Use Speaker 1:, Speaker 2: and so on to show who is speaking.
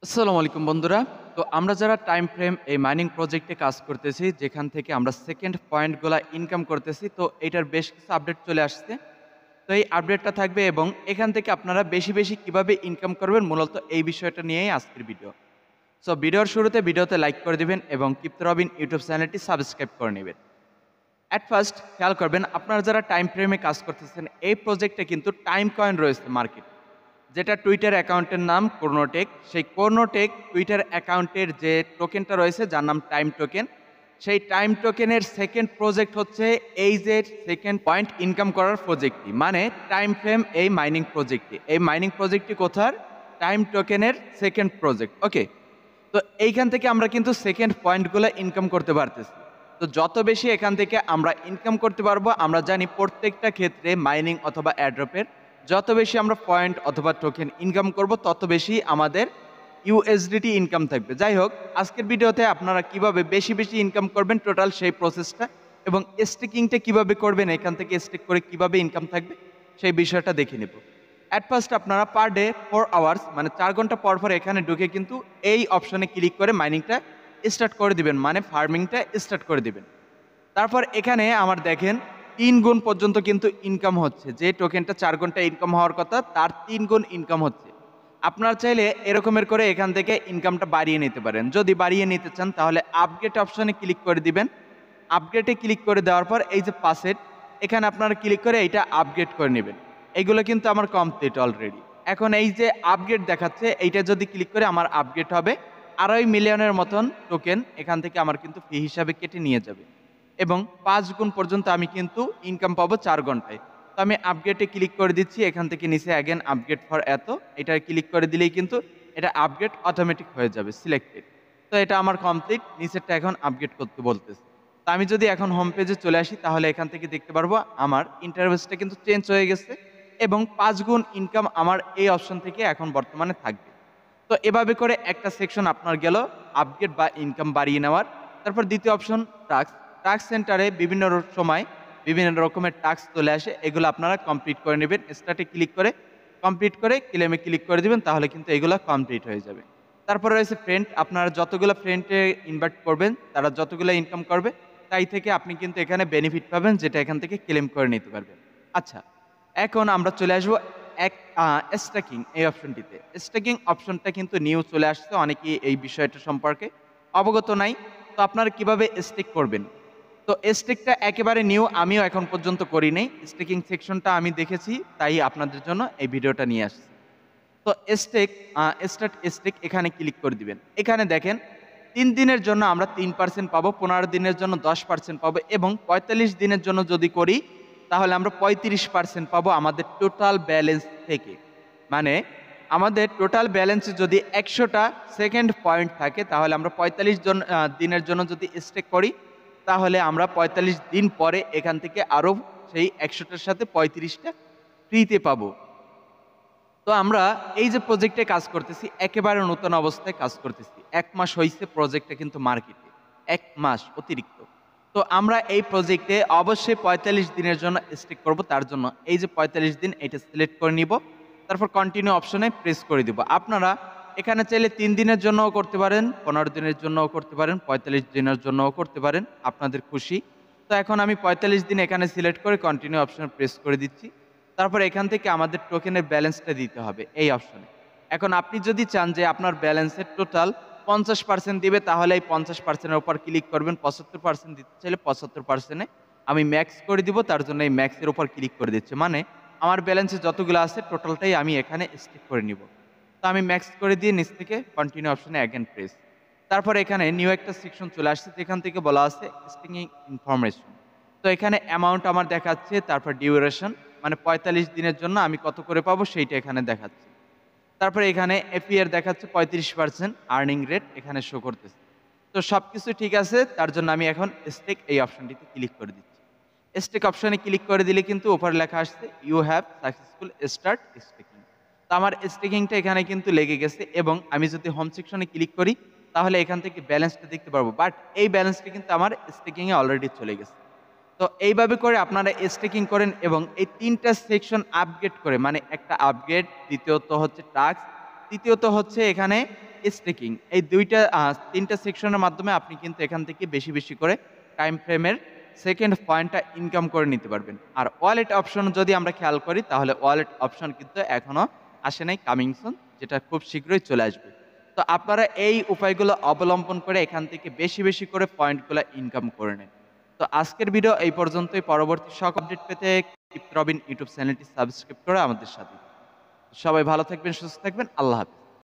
Speaker 1: আসসালামু আলাইকুম বন্ধুরা। তো আমরা যারা টাইম ফ্রেম এই মাইনিং প্রজেক্টে কাজ করতেছি, যেখান থেকে আমরা সেকেন্ড পয়েন্টগুলা ইনকাম করতেছি, তো এটার বেশ কিছু আপডেট চলে আসছে। তো এই আপডেটটা থাকবে এবং এখান থেকে আপনারা বেশি কিভাবে ইনকাম করবেন মূলত এই বিষয়টা নিয়েই আজকের ভিডিও। সো ভিডিওর শুরুতে ভিডিওতে লাইক করে দিবেন এবং কিপ্তে রবিন ইউটিউব চ্যানেলটি সাবস্ক্রাইব করে নিবেন। এট ফার্স্ট খেয়াল করবেন আপনারা যারা টাইম ফ্রেমে কাজ করতেছেন এই প্রজেক্টে কিন্তু টাইম কয়েন রয়েছে মার্কেটে। যেটা টুইটার অ্যাকাউন্টের নাম কোর্নোটেক। সেই কোর্নোটেক টুইটার অ্যাকাউন্টের যে টোকেনটা রয়েছে যার নাম টাইম টোকেন, সেই টাইম টোকেনের সেকেন্ড প্রজেক্ট হচ্ছে এই যে সেকেন্ড পয়েন্ট ইনকাম করার প্রজেক্টটি, মানে টাইম ফ্রেম এই মাইনিং প্রজেক্টটি। এই মাইনিং প্রজেক্টটি কোথার? টাইম টোকেনের সেকেন্ড প্রজেক্ট। ওকে, তো এইখান থেকে আমরা কিন্তু সেকেন্ড পয়েন্টগুলো ইনকাম করতে পারতেছি। তো যত বেশি এখান থেকে আমরা ইনকাম করতে পারবো, আমরা জানি প্রত্যেকটা ক্ষেত্রে মাইনিং অথবা অ্যাড্রপের যত বেশি আমরা পয়েন্ট অথবা টোকেন ইনকাম করব তত বেশি আমাদের ইউএসডিটি ইনকাম থাকবে। যাই হোক, আজকের ভিডিওতে আপনারা কিভাবে বেশি ইনকাম করবেন টোটাল সেই প্রসেসটা এবং স্টেকিংটা কিভাবে করবেন, এখান থেকে স্টেক করে কিভাবে ইনকাম থাকবে সেই বিষয়টা দেখে নেব। অ্যাট ফার্স্ট আপনারা পার ডে 4 আওয়ার্স মানে 4 ঘন্টা পর পর এখানে ঢুকে কিন্তু এই অপশনে ক্লিক করে মাইনিংটা স্টার্ট করে দিবেন, মানে ফার্মিংটা স্টার্ট করে দিবেন। তারপর এখানে আমার দেখেন ৩ গুণ পর্যন্ত কিন্তু ইনকাম হচ্ছে। যে টোকেনটা ৪ ঘন্টা ইনকাম হওয়ার কথা তার ৩ গুণ ইনকাম হচ্ছে। আপনারা চাইলে এরকমের করে এখান থেকে ইনকামটা বাড়িয়ে নিতে পারেন। যদি বাড়িয়ে নিতে চান তাহলে আপগ্রেড অপশনে ক্লিক করে দিবেন। আপগ্রেডে ক্লিক করে দেওয়ার পর এই যে পাসেট, এখানে আপনারা ক্লিক করে এইটা আপগ্রেড করে নেবেন। এইগুলো কিন্তু আমার কমপ্লিট অলরেডি। এখন এই যে আপগ্রেড দেখাচ্ছে এইটা যদি ক্লিক করে আমার আপগ্রেড হবে ২.৫ মিলিয়নের মতন টোকেন এখান থেকে আমার কিন্তু ফি হিসাবে কেটে নিয়ে যাবে এবং ৫ গুণ পর্যন্ত আমি কিন্তু ইনকাম পাবো ৪ ঘন্টায়। তো আমি আপগ্রেডে ক্লিক করে দিচ্ছি, এখান থেকে নিচে অ্যাগেন আপগ্রেড ফর এত, এটা ক্লিক করে দিলেই কিন্তু এটা আপগ্রেড অটোমেটিক হয়ে যাবে সিলেক্টেড। তো এটা আমার কমপ্লিট, নিচেরটা এখন আপগ্রেড করতে বলতেছে। তো আমি যদি এখন হোম পেজে চলে আসি তাহলে এখান থেকে দেখতে পারবো আমার ইন্টারফেসটা কিন্তু চেঞ্জ হয়ে গেছে এবং ৫ গুণ ইনকাম আমার এই অপশন থেকে এখন বর্তমানে থাকবে। তো এভাবে করে একটা সেকশন আপনার গেল আপগ্রেড বা ইনকাম বাড়িয়ে নেওয়ার। তারপর দ্বিতীয় অপশন টাস্ক। টাস্ক সেন্টারে বিভিন্ন সময় বিভিন্ন রকমের টাস্ক চলে আসে, এগুলো আপনারা কমপ্লিট করে নেবেন। স্টার্টে ক্লিক করে কমপ্লিট করে ক্লেমে ক্লিক করে দিবেন, তাহলে কিন্তু এগুলো কমপ্লিট হয়ে যাবে। তারপরে রয়েছে ফ্রেন্ড। আপনারা যতগুলো ফ্রেন্ডে ইনভাইট করবেন তারা যতগুলো ইনকাম করবে তাই থেকে আপনি কিন্তু এখানে বেনিফিট পাবেন, যেটা এখান থেকে ক্লেম করে নিতে পারবেন। আচ্ছা, এখন আমরা চলে আসবো এক স্ট্যাকিং এই অপশনটিতে। স্ট্যাকিং অপশনটা কিন্তু নিউ চলে আসছে, অনেকেই এই বিষয়টা সম্পর্কে অবগত নাই। তো আপনারা কিভাবে স্টেক করবেন? তো স্টেকটা একেবারে নিউ, আমিও এখন পর্যন্ত করি নাই। স্টেকিং সেকশনটা আমি দেখেছি, তাই আপনাদের জন্য এই ভিডিওটা নিয়ে আসছি। তো স্টেক স্টার্ট স্টেক এখানে ক্লিক করে দিবেন। এখানে দেখেন ৩ দিনের জন্য আমরা ৩% পাবো, ১৫ দিনের জন্য ১০% পাবো এবং ৪৫ দিনের জন্য যদি করি তাহলে আমরা ৩৫% পাবো আমাদের টোটাল ব্যালেন্স থেকে। মানে আমাদের টোটাল ব্যালেন্সে যদি ১০০টা সেকেন্ড পয়েন্ট থাকে তাহলে আমরা ৪৫ দিনের জন্য যদি স্টেক করি তাহলে আমরা ৪৫ দিন পরে এখান থেকে আরও সেই ১০০টার সাথে ৩৫টা ফ্রিতে পাবো। তো আমরা এই যে প্রজেক্টে কাজ করতেছি একেবারে নতুন অবস্থায় কাজ করতেছি। ১ মাস হইছে প্রজেক্টটা কিন্তু মার্কেটে। ১ মাস অতিরিক্ত। তো আমরা এই প্রজেক্টে অবশ্যই ৪৫ দিনের জন্য স্টিক করব। তার জন্য এই যে ৪৫ দিন এটা সিলেক্ট করে নিব। তারপর কন্টিনিউ অপশনে প্রেস করে দিব। আপনারা এখানে চাইলে ৩ দিনের জন্যও করতে পারেন, ১৫ দিনের জন্যও করতে পারেন, ৪৫ দিনের জন্যও করতে পারেন, আপনাদের খুশি। তো এখন আমি ৪৫ দিন এখানে সিলেক্ট করে কন্টিনিউ অপশনে প্রেস করে দিচ্ছি। তারপর এখান থেকে আমাদের টোকেনের ব্যালেন্সটা দিতে হবে এই অপশনে। এখন আপনি যদি চান যে আপনার ব্যালেন্সের টোটাল ৫০% দিবে তাহলে এই ৫০% এর উপর ক্লিক করবেন। ৭৫% দিতে চাইলে ৭৫% আমি ম্যাক্স করে দিব, তার জন্য এই ম্যাক্সের উপর ক্লিক করে দিচ্ছি। মানে আমার ব্যালেন্সে যতগুলো আছে টোটালটাই আমি এখানে স্টিক করে নিব। তো আমি ম্যাক্স করে দিয়ে নিচ থেকে কন্টিনিউ অপশনে অ্যাগেন প্রেস। তারপর এখানে নিউ একটা সেকশন চলে আসছে, যেখান থেকে বলা আছে স্টেকিং ইনফরমেশন। তো এখানে অ্যামাউন্ট আমার দেখাচ্ছে, তারপর ডিউরেশন মানে ৪৫ দিনের জন্য আমি কত করে পাবো সেইটা এখানে দেখাচ্ছে। তারপরে এখানে এপিআর দেখাচ্ছে ৩৫% আর্নিং রেট এখানে শো করতেছে। তো সবকিছু ঠিক আছে, তার জন্য আমি এখন স্টেক এই অপশনটিতে ক্লিক করে দিচ্ছি। স্টেক অপশনে ক্লিক করে দিলে কিন্তু উপরে লেখা আসছে you have successful start staking. তো আমার স্টেকিংটা এখানে কিন্তু লেগে গেছে এবং আমি যদি হোম সেকশনে ক্লিক করি তাহলে এখান থেকে ব্যালেন্সটা দেখতে পারবো, বাট এই ব্যালেন্সটা কিন্তু আমার স্টেকিংয়ে অলরেডি চলে গেছে। তো এইভাবে করে আপনারা স্টেকিং করেন এবং এই ৩টা সেকশন আপগ্রেড করে, মানে একটা আপগ্রেড, দ্বিতীয়ত হচ্ছে টাস্ক, তৃতীয়ত হচ্ছে এখানে স্টেকিং এই দুইটা ৩টা সেকশনের মাধ্যমে আপনি কিন্তু এখান থেকে বেশি, বেশি করে টাইম ফ্রেমের সেকেন্ড পয়েন্টটা ইনকাম করে নিতে পারবেন। আর ওয়ালেট অপশন যদি আমরা খেয়াল করি তাহলে ওয়ালেট অপশন কিন্তু এখনো আসে নাই, কামিং সুন, যেটা খুব শীঘ্রই চলে আসবে। তো আপনারা এই উপায়গুলো অবলম্বন করে এখান থেকে বেশি, বেশি করে পয়েন্টগুলা ইনকাম করে নেন। তো আজকের ভিডিও এই পর্যন্তই। পরবর্তী সকল আপডেট পেতে ক্রিপ্টো রবিন ইউটিউব চ্যানেলটি সাবস্ক্রাইব করে আমাদের সাথে। সবাই ভালো থাকবেন, সুস্থ থাকবেন। আল্লাহ হাফেজ।